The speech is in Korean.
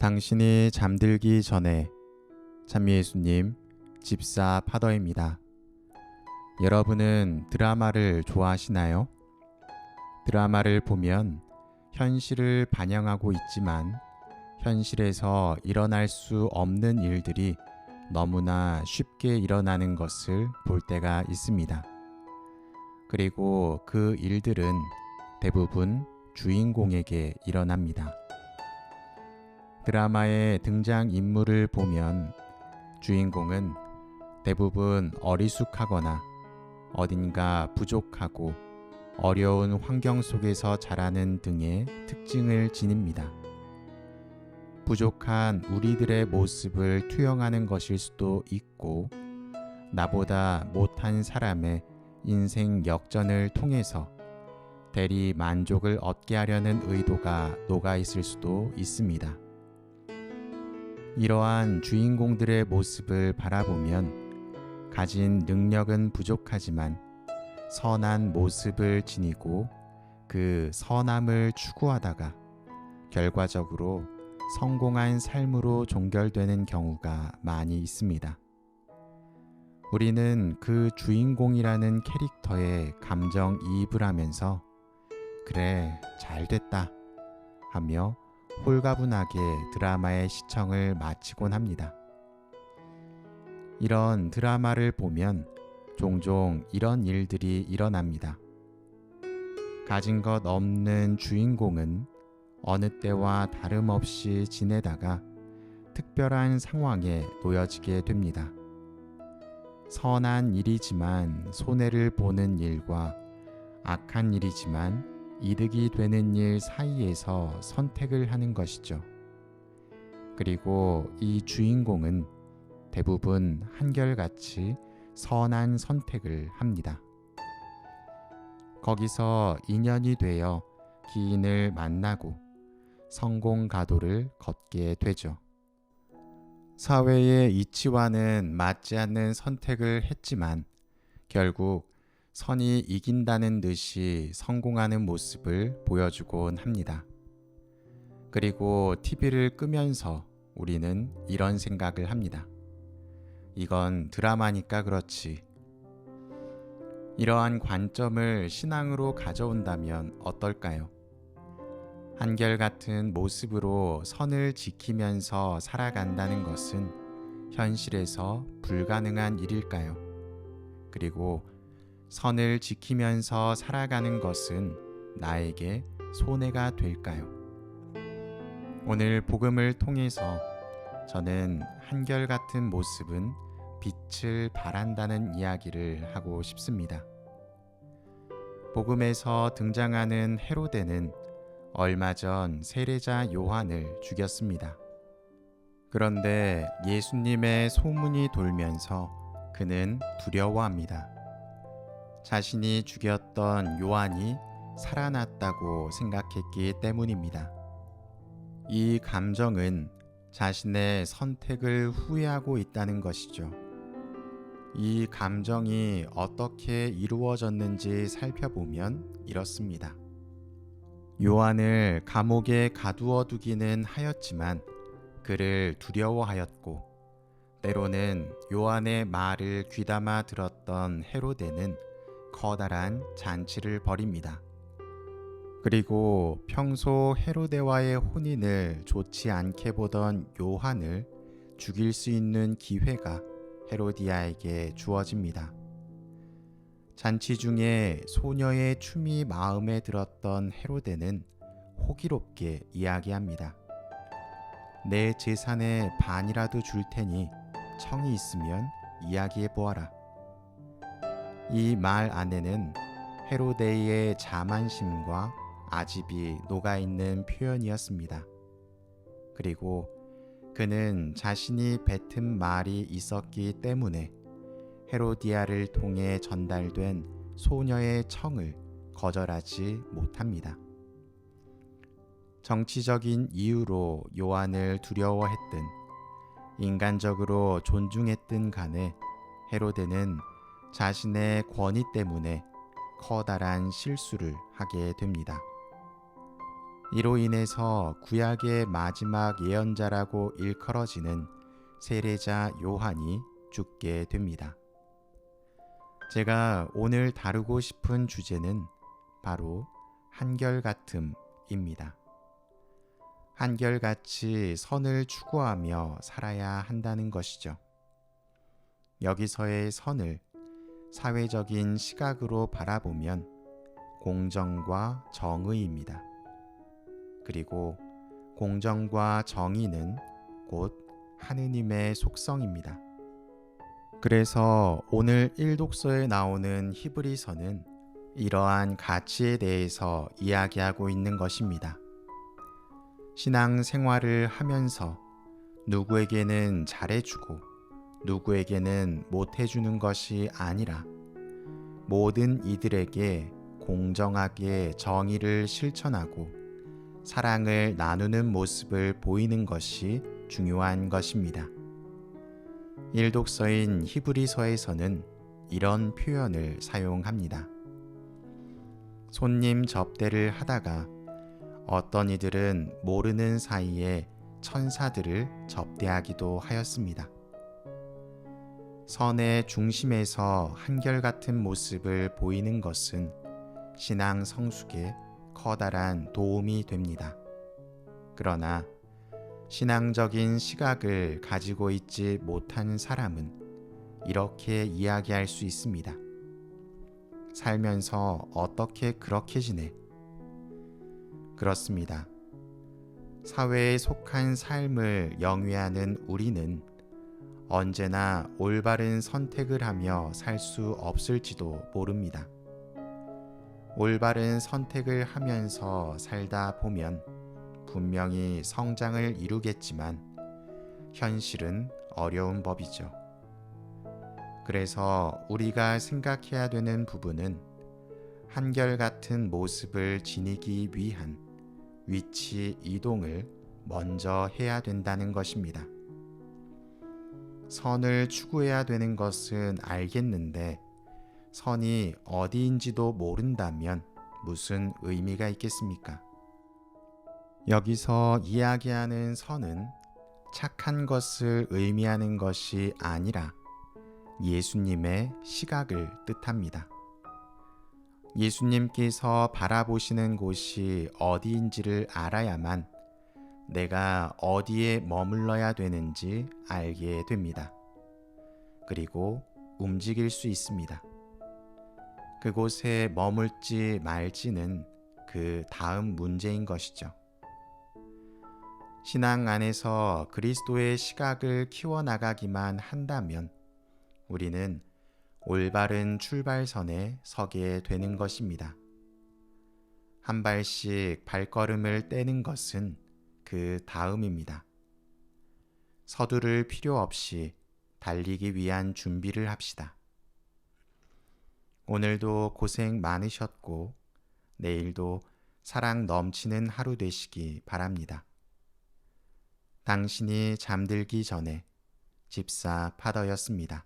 당신이 잠들기 전에 찬미예수님 집사 파더입니다. 여러분은 드라마를 좋아하시나요? 드라마를 보면 현실을 반영하고 있지만 현실에서 일어날 수 없는 일들이 너무나 쉽게 일어나는 것을 볼 때가 있습니다. 그리고 그 일들은 대부분 주인공에게 일어납니다. 드라마의 등장인물을 보면 주인공은 대부분 어리숙하거나 어딘가 부족하고 어려운 환경 속에서 자라는 등의 특징을 지닙니다. 부족한 우리들의 모습을 투영하는 것일 수도 있고, 나보다 못한 사람의 인생 역전을 통해서 대리 만족을 얻게 하려는 의도가 녹아 있을 수도 있습니다. 이러한 주인공들의 모습을 바라보면 가진 능력은 부족하지만 선한 모습을 지니고 그 선함을 추구하다가 결과적으로 성공한 삶으로 종결되는 경우가 많이 있습니다. 우리는 그 주인공이라는 캐릭터에 감정이입을 하면서 그래, 잘됐다 하며 홀가분하게 드라마의 시청을 마치곤 합니다. 이런 드라마를 보면 종종 이런 일들이 일어납니다. 가진 것 없는 주인공은 어느 때와 다름없이 지내다가 특별한 상황에 놓여지게 됩니다. 선한 일이지만 손해를 보는 일과 악한 일이지만 이득이 되는 일 사이에서 선택을 하는 것이죠. 그리고 이 주인공은 대부분 한결같이 선한 선택을 합니다. 거기서 인연이 되어 기인을 만나고 성공 가도를 걷게 되죠. 사회의 이치와는 맞지 않는 선택을 했지만 결국 선이 이긴다는 듯이 성공하는 모습을 보여주곤 합니다. 그리고 TV를 끄면서 우리는 이런 생각을 합니다. 이건 드라마니까 그렇지. 이러한 관점을 신앙으로 가져온다면 어떨까요? 한결같은 모습으로 선을 지키면서 살아간다는 것은 현실에서 불가능한 일일까요? 그리고 선을 지키면서 살아가는 것은 나에게 손해가 될까요? 오늘 복음을 통해서 저는 한결같은 모습은 빛을 발한다는 이야기를 하고 싶습니다. 복음에서 등장하는 헤로데는 얼마 전 세례자 요한을 죽였습니다. 그런데 예수님의 소문이 돌면서 그는 두려워합니다. 자신이 죽였던 요한이 살아났다고 생각했기 때문입니다. 이 감정은 자신의 선택을 후회하고 있다는 것이죠. 이 감정이 어떻게 이루어졌는지 살펴보면 이렇습니다. 요한을 감옥에 가두어 두기는 하였지만 그를 두려워하였고, 때로는 요한의 말을 귀담아 들었던 헤로데는 커다란 잔치를 벌입니다. 그리고 평소 헤로데와의 혼인을 좋지 않게 보던 요한을 죽일 수 있는 기회가 헤로디아에게 주어집니다. 잔치 중에 소녀의 춤이 마음에 들었던 헤로데는 호기롭게 이야기합니다. 내 재산의 반이라도 줄 테니 청이 있으면 이야기해 보아라. 이 말 안에는 헤로데의 자만심과 아집이 녹아있는 표현이었습니다. 그리고 그는 자신이 뱉은 말이 있었기 때문에 헤로디아를 통해 전달된 소녀의 청을 거절하지 못합니다. 정치적인 이유로 요한을 두려워했든 인간적으로 존중했든 간에 헤로데는 자신의 권위 때문에 커다란 실수를 하게 됩니다. 이로 인해서 구약의 마지막 예언자라고 일컬어지는 세례자 요한이 죽게 됩니다. 제가 오늘 다루고 싶은 주제는 바로 한결같음입니다. 한결같이 선을 추구하며 살아야 한다는 것이죠. 여기서의 선을 사회적인 시각으로 바라보면 공정과 정의입니다. 그리고 공정과 정의는 곧 하느님의 속성입니다. 그래서 오늘 일독서에 나오는 히브리서는 이러한 가치에 대해서 이야기하고 있는 것입니다. 신앙 생활을 하면서 누구에게는 잘해주고 누구에게는 못해주는 것이 아니라 모든 이들에게 공정하게 정의를 실천하고 사랑을 나누는 모습을 보이는 것이 중요한 것입니다. 일독서인 히브리서에서는 이런 표현을 사용합니다. 손님 접대를 하다가 어떤 이들은 모르는 사이에 천사들을 접대하기도 하였습니다. 선의 중심에서 한결같은 모습을 보이는 것은 신앙 성숙에 커다란 도움이 됩니다. 그러나 신앙적인 시각을 가지고 있지 못한 사람은 이렇게 이야기할 수 있습니다. 살면서 어떻게 그렇게 지내? 그렇습니다. 사회에 속한 삶을 영위하는 우리는 언제나 올바른 선택을 하며 살 수 없을지도 모릅니다. 올바른 선택을 하면서 살다 보면 분명히 성장을 이루겠지만 현실은 어려운 법이죠. 그래서 우리가 생각해야 되는 부분은 한결같은 모습을 지니기 위한 위치 이동을 먼저 해야 된다는 것입니다. 선을 추구해야 되는 것은 알겠는데 선이 어디인지도 모른다면 무슨 의미가 있겠습니까? 여기서 이야기하는 선은 착한 것을 의미하는 것이 아니라 예수님의 시각을 뜻합니다. 예수님께서 바라보시는 곳이 어디인지를 알아야만 내가 어디에 머물러야 되는지 알게 됩니다. 그리고 움직일 수 있습니다. 그곳에 머물지 말지는 그 다음 문제인 것이죠. 신앙 안에서 그리스도의 시각을 키워나가기만 한다면 우리는 올바른 출발선에 서게 되는 것입니다. 한 발씩 발걸음을 떼는 것은 그 다음입니다. 서두를 필요 없이 달리기 위한 준비를 합시다. 오늘도 고생 많으셨고 내일도 사랑 넘치는 하루 되시기 바랍니다. 당신이 잠들기 전에 집사 파더였습니다.